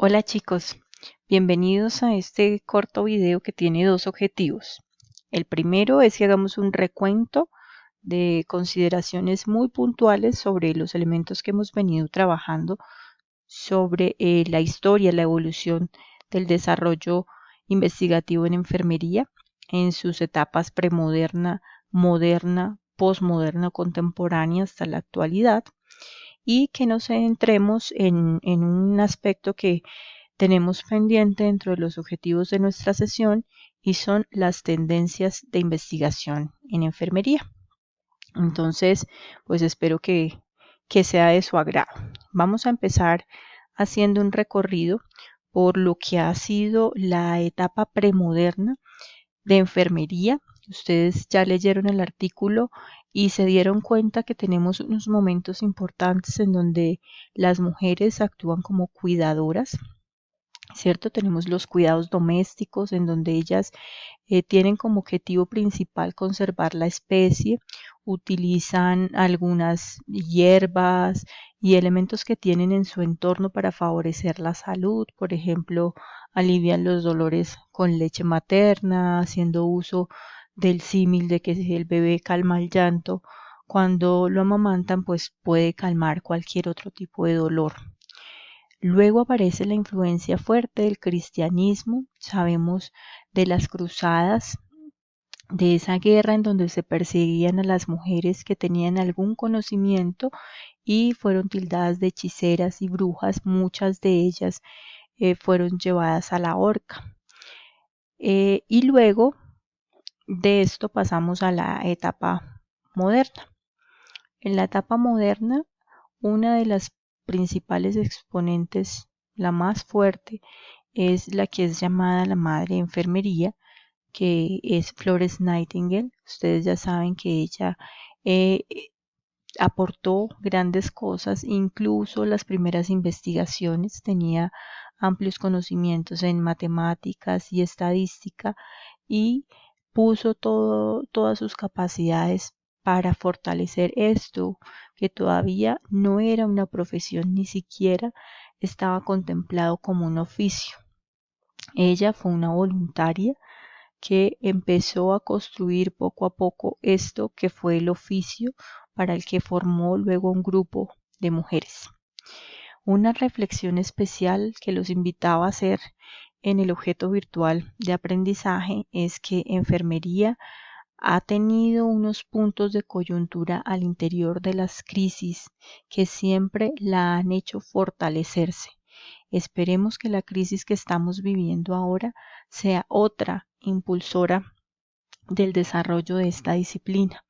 Hola chicos, bienvenidos a este corto video que tiene dos objetivos. El primero es que hagamos un recuento de consideraciones muy puntuales sobre los elementos que hemos venido trabajando sobre la historia, la evolución del desarrollo investigativo en enfermería en sus etapas premoderna, moderna, posmoderna, contemporánea hasta la actualidad y que nos centremos en un aspecto que tenemos pendiente dentro de los objetivos de nuestra sesión y son las tendencias de investigación en enfermería. Entonces, pues espero que sea de su agrado. Vamos a empezar haciendo un recorrido por lo que ha sido la etapa premoderna de enfermería. Ustedes ya leyeron el artículo y se dieron cuenta que tenemos unos momentos importantes en donde las mujeres actúan como cuidadoras, ¿cierto? Tenemos los cuidados domésticos en donde ellas tienen como objetivo principal conservar la especie, utilizan algunas hierbas y elementos que tienen en su entorno para favorecer la salud, por ejemplo, alivian los dolores con leche materna, haciendo uso del símil de que si el bebé calma el llanto, cuando lo amamantan, pues puede calmar cualquier otro tipo de dolor. Luego aparece la influencia fuerte del cristianismo, sabemos de las cruzadas, de esa guerra en donde se perseguían a las mujeres que tenían algún conocimiento y fueron tildadas de hechiceras y brujas, muchas de ellas fueron llevadas a la horca. Y luego de esto pasamos a la etapa moderna. En la etapa moderna, una de las principales exponentes, la más fuerte, es la que es llamada la madre de enfermería, que es Florence Nightingale. Ustedes ya saben que ella eh, aportó grandes cosas, incluso las primeras investigaciones, tenía amplios conocimientos en matemáticas y estadística y puso todas sus capacidades para fortalecer esto, que todavía no era una profesión, ni siquiera estaba contemplado como un oficio. Ella fue una voluntaria que empezó a construir poco a poco esto que fue el oficio para el que formó luego un grupo de mujeres. Una reflexión especial que los invitaba a hacer en el objeto virtual de aprendizaje es que enfermería ha tenido unos puntos de coyuntura al interior de las crisis que siempre la han hecho fortalecerse. Esperemos que la crisis que estamos viviendo ahora sea otra impulsora del desarrollo de esta disciplina.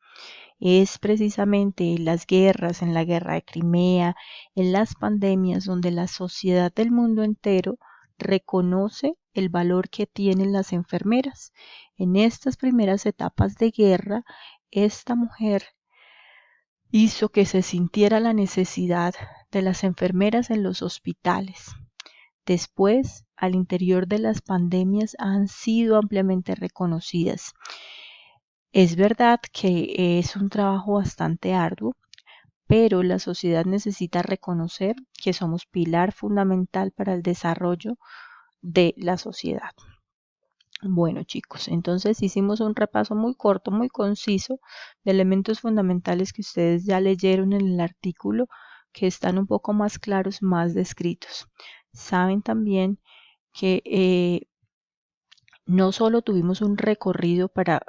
Es precisamente en las guerras, en la guerra de Crimea, en las pandemias, donde la sociedad del mundo entero reconoce el valor que tienen las enfermeras. En estas primeras etapas de guerra, esta mujer hizo que se sintiera la necesidad de las enfermeras en los hospitales. Después, al interior de las pandemias, han sido ampliamente reconocidas. Es verdad que es un trabajo bastante arduo, pero la sociedad necesita reconocer que somos pilar fundamental para el desarrollo de la sociedad. Bueno chicos, entonces hicimos un repaso muy corto, muy conciso de elementos fundamentales que ustedes ya leyeron en el artículo, que están un poco más claros, más descritos. Saben también que no solo tuvimos un recorrido para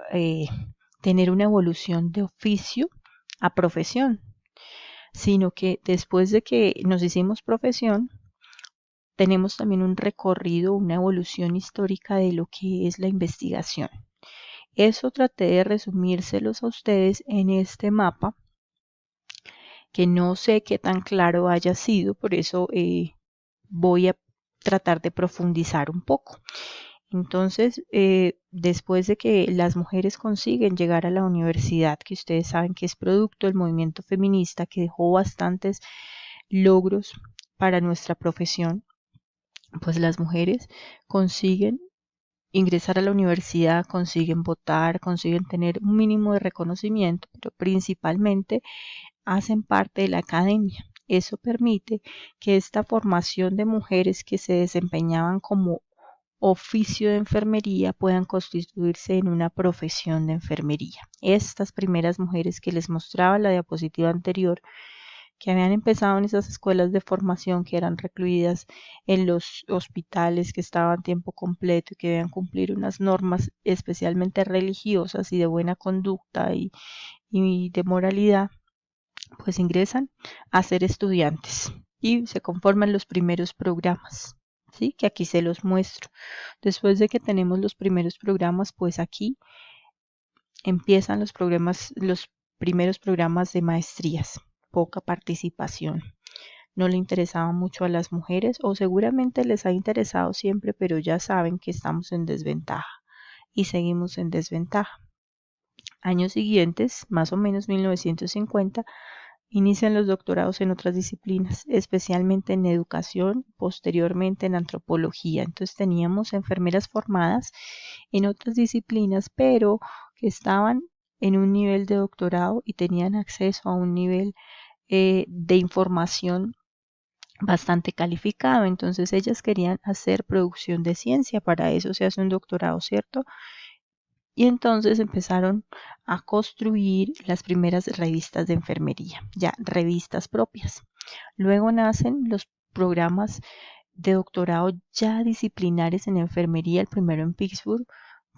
tener una evolución de oficio a profesión, sino que después de que nos hicimos profesión, tenemos también un recorrido, una evolución histórica de lo que es la investigación. Eso traté de resumírselos a ustedes en este mapa, que no sé qué tan claro haya sido, por eso voy a tratar de profundizar un poco. Entonces, después de que las mujeres consiguen llegar a la universidad, que ustedes saben que es producto del movimiento feminista, que dejó bastantes logros para nuestra profesión, pues las mujeres consiguen ingresar a la universidad, consiguen votar, consiguen tener un mínimo de reconocimiento, pero principalmente hacen parte de la academia. Eso permite que esta formación de mujeres que se desempeñaban como oficio de enfermería puedan constituirse en una profesión de enfermería. Estas primeras mujeres que les mostraba la diapositiva anterior, que habían empezado en esas escuelas de formación, que eran recluidas en los hospitales, que estaban a tiempo completo y que debían cumplir unas normas especialmente religiosas y de buena conducta y de moralidad, pues ingresan a ser estudiantes y se conforman los primeros programas, ¿sí? Que aquí se los muestro. Después de que tenemos los primeros programas, pues aquí empiezan los primeros programas de maestrías. Poca participación. No le interesaba mucho a las mujeres, o seguramente les ha interesado siempre, pero ya saben que estamos en desventaja y seguimos en desventaja. Años siguientes, más o menos 1950, inician los doctorados en otras disciplinas, especialmente en educación, posteriormente en antropología. Entonces teníamos enfermeras formadas en otras disciplinas, pero que estaban en un nivel de doctorado y tenían acceso a un nivel de información bastante calificado. Entonces ellas querían hacer producción de ciencia, para eso se hace un doctorado, ¿cierto? Y entonces empezaron a construir las primeras revistas de enfermería, ya revistas propias. Luego nacen los programas de doctorado ya disciplinares en enfermería, el primero en Pittsburgh,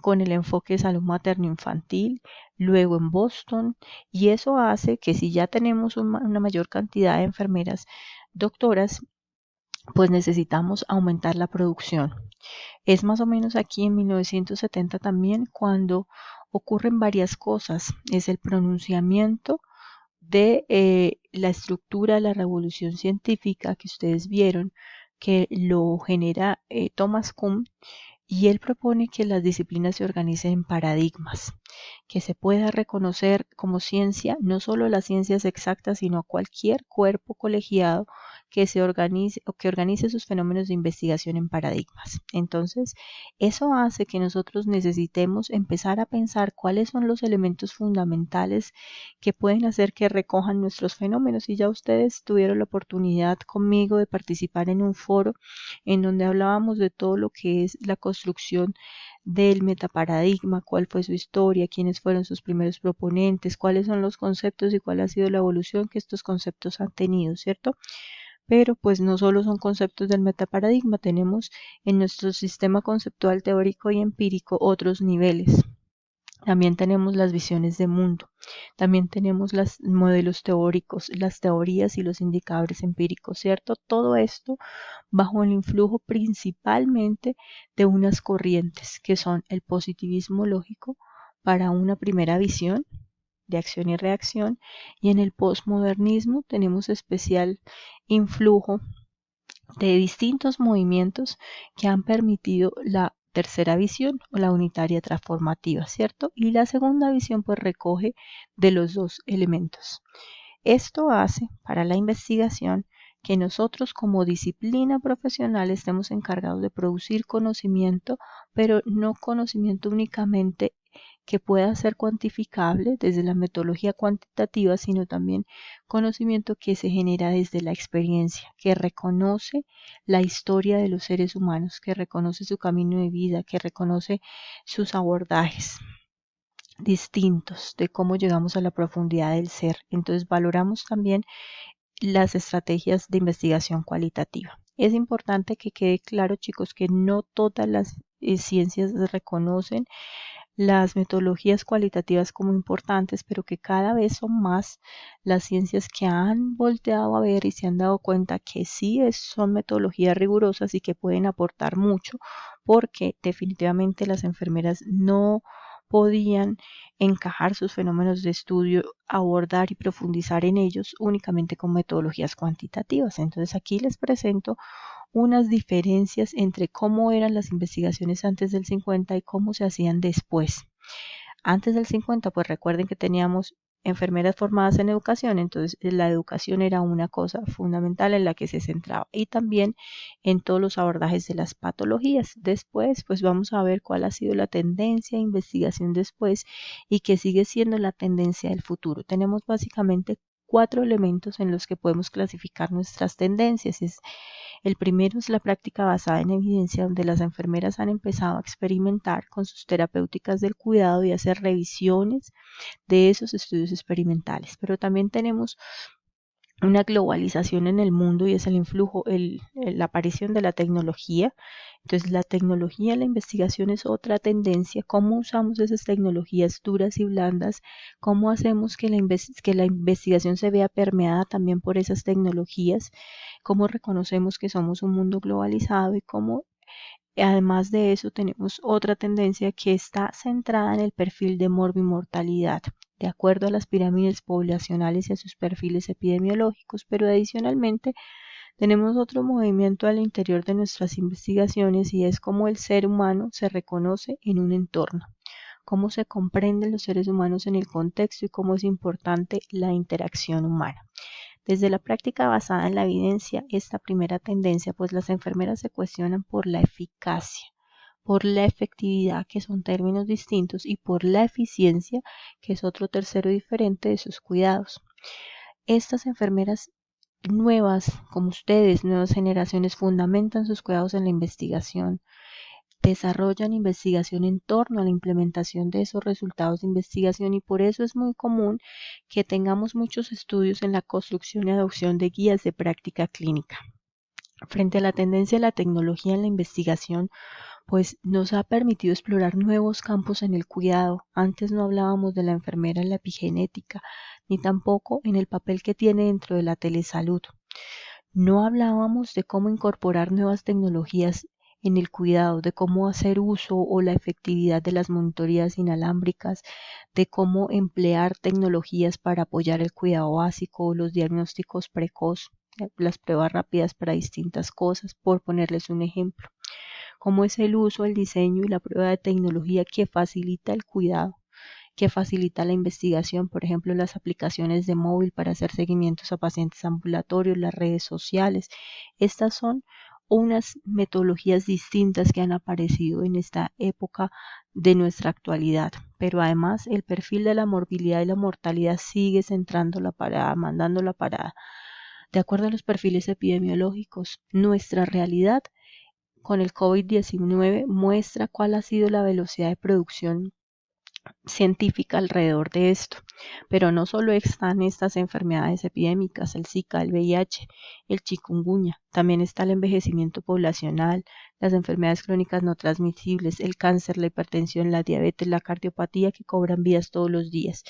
con el enfoque de salud materno-infantil, luego en Boston, y eso hace que si ya tenemos una mayor cantidad de enfermeras doctoras, pues necesitamos aumentar la producción. Es más o menos aquí en 1970 también cuando ocurren varias cosas. Es el pronunciamiento de la estructura de la revolución científica que ustedes vieron, que lo genera Thomas Kuhn, y él propone que las disciplinas se organicen en paradigmas, que se pueda reconocer como ciencia no solo las ciencias exactas, sino cualquier cuerpo colegiado que se organice o que organice sus fenómenos de investigación en paradigmas. Entonces, eso hace que nosotros necesitemos empezar a pensar cuáles son los elementos fundamentales que pueden hacer que recojan nuestros fenómenos. Y ya ustedes tuvieron la oportunidad conmigo de participar en un foro en donde hablábamos de todo lo que es la construcción del metaparadigma, cuál fue su historia, quiénes fueron sus primeros proponentes, cuáles son los conceptos y cuál ha sido la evolución que estos conceptos han tenido, ¿cierto? Pero pues no solo son conceptos del metaparadigma, tenemos en nuestro sistema conceptual teórico y empírico otros niveles. También tenemos las visiones de mundo, también tenemos los modelos teóricos, las teorías y los indicadores empíricos, ¿cierto? Todo esto bajo el influjo principalmente de unas corrientes que son el positivismo lógico para una primera visión de acción y reacción, y en el posmodernismo tenemos especial influjo de distintos movimientos que han permitido la tercera visión o la unitaria transformativa, ¿cierto? Y la segunda visión pues recoge de los dos elementos. Esto hace para la investigación que nosotros como disciplina profesional estemos encargados de producir conocimiento, pero no conocimiento únicamente que pueda ser cuantificable desde la metodología cuantitativa, sino también conocimiento que se genera desde la experiencia, que reconoce la historia de los seres humanos, que reconoce su camino de vida, que reconoce sus abordajes distintos de cómo llegamos a la profundidad del ser. Entonces valoramos también las estrategias de investigación cualitativa. Es importante que quede claro, chicos, que no todas las ciencias reconocen las metodologías cualitativas como importantes, pero que cada vez son más las ciencias que han volteado a ver y se han dado cuenta que sí son metodologías rigurosas y que pueden aportar mucho, porque definitivamente las enfermeras no podían encajar sus fenómenos de estudio, abordar y profundizar en ellos únicamente con metodologías cuantitativas. Entonces aquí les presento unas diferencias entre cómo eran las investigaciones antes del 50 y cómo se hacían después. Antes del 50, pues recuerden que teníamos enfermeras formadas en educación, entonces la educación era una cosa fundamental en la que se centraba, y también en todos los abordajes de las patologías. Después, pues vamos a ver cuál ha sido la tendencia de investigación después y que sigue siendo la tendencia del futuro. Tenemos básicamente 4 elementos en los que podemos clasificar nuestras tendencias. El primero es la práctica basada en evidencia, donde las enfermeras han empezado a experimentar con sus terapéuticas del cuidado y hacer revisiones de esos estudios experimentales. Pero también tenemos una globalización en el mundo y es el influjo, la aparición de la tecnología. Entonces, la tecnología en la investigación es otra tendencia. ¿Cómo usamos esas tecnologías duras y blandas? ¿Cómo hacemos que la investigación se vea permeada también por esas tecnologías? ¿Cómo reconocemos que somos un mundo globalizado y cómo, además de eso, tenemos otra tendencia que está centrada en el perfil de morbimortalidad, de acuerdo a las pirámides poblacionales y a sus perfiles epidemiológicos, pero adicionalmente tenemos otro movimiento al interior de nuestras investigaciones y es cómo el ser humano se reconoce en un entorno, cómo se comprenden los seres humanos en el contexto y cómo es importante la interacción humana. Desde la práctica basada en la evidencia, esta primera tendencia, pues las enfermeras se cuestionan por la eficacia, por la efectividad, que son términos distintos, y por la eficiencia, que es otro tercero diferente de sus cuidados. Estas enfermeras nuevas, como ustedes, nuevas generaciones, fundamentan sus cuidados en la investigación, desarrollan investigación en torno a la implementación de esos resultados de investigación y por eso es muy común que tengamos muchos estudios en la construcción y adopción de guías de práctica clínica. Frente a la tendencia de la tecnología en la investigación, pues nos ha permitido explorar nuevos campos en el cuidado. Antes no hablábamos de la enfermera en la epigenética, ni tampoco en el papel que tiene dentro de la telesalud. No hablábamos de cómo incorporar nuevas tecnologías en el cuidado, de cómo hacer uso o la efectividad de las monitorías inalámbricas, de cómo emplear tecnologías para apoyar el cuidado básico, los diagnósticos precoz, las pruebas rápidas para distintas cosas, por ponerles un ejemplo. Cómo es el uso, el diseño y la prueba de tecnología que facilita el cuidado, que facilita la investigación, por ejemplo, las aplicaciones de móvil para hacer seguimientos a pacientes ambulatorios, las redes sociales. Estas son unas metodologías distintas que han aparecido en esta época de nuestra actualidad, pero además el perfil de la morbilidad y la mortalidad sigue centrando la parada, mandando la parada. De acuerdo a los perfiles epidemiológicos, nuestra realidad con el COVID-19 muestra cuál ha sido la velocidad de producción científica alrededor de esto. Pero no solo están estas enfermedades epidémicas, el Zika, el VIH, el chikungunya, también está el envejecimiento poblacional, las enfermedades crónicas no transmisibles, el cáncer, la hipertensión, la diabetes, la cardiopatía que cobran vidas todos los días,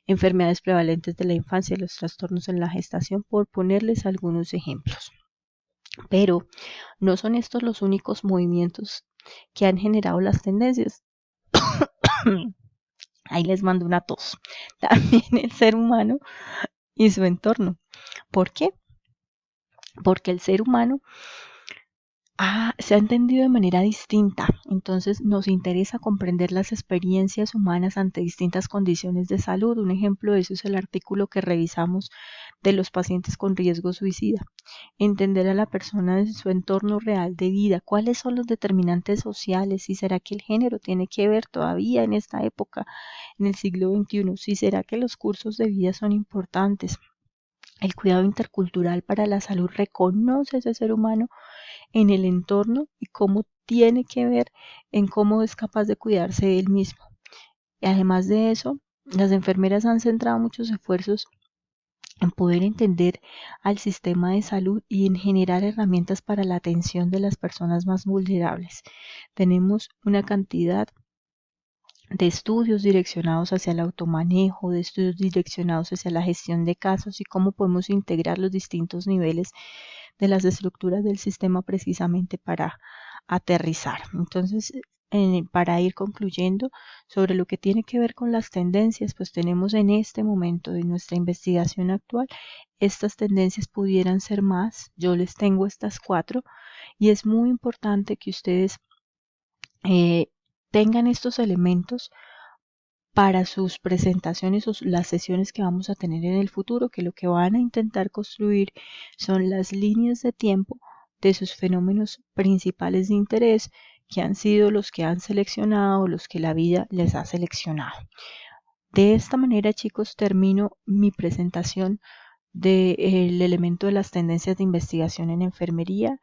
enfermedades prevalentes de la infancia, los trastornos en la gestación, por ponerles algunos ejemplos. Pero no son estos los únicos movimientos que han generado las tendencias. Ahí les mando una tos. También el ser humano y su entorno. ¿Por qué? Porque el ser humano se ha entendido de manera distinta. Entonces nos interesa comprender las experiencias humanas ante distintas condiciones de salud. Un ejemplo de eso es el artículo que revisamos de los pacientes con riesgo suicida. Entender a la persona en su entorno real de vida, cuáles son los determinantes sociales, y será que el género tiene que ver todavía en esta época, en el siglo XXI, si será que los cursos de vida son importantes. El cuidado intercultural para la salud reconoce a ese ser humano en el entorno y cómo tiene que ver en cómo es capaz de cuidarse de él mismo. Y además de eso, las enfermeras han centrado muchos esfuerzos en poder entender al sistema de salud y en generar herramientas para la atención de las personas más vulnerables. Tenemos una cantidad de estudios direccionados hacia el automanejo, de estudios direccionados hacia la gestión de casos y cómo podemos integrar los distintos niveles de las estructuras del sistema precisamente para aterrizar. Entonces, para ir concluyendo sobre lo que tiene que ver con las tendencias, pues tenemos en este momento de nuestra investigación actual, estas tendencias pudieran ser más. Yo les tengo estas 4 y es muy importante que ustedes tengan estos elementos para sus presentaciones o las sesiones que vamos a tener en el futuro, que lo que van a intentar construir son las líneas de tiempo de sus fenómenos principales de interés, que han sido los que han seleccionado, los que la vida les ha seleccionado. De esta manera, chicos, termino mi presentación del elemento de las tendencias de investigación en enfermería.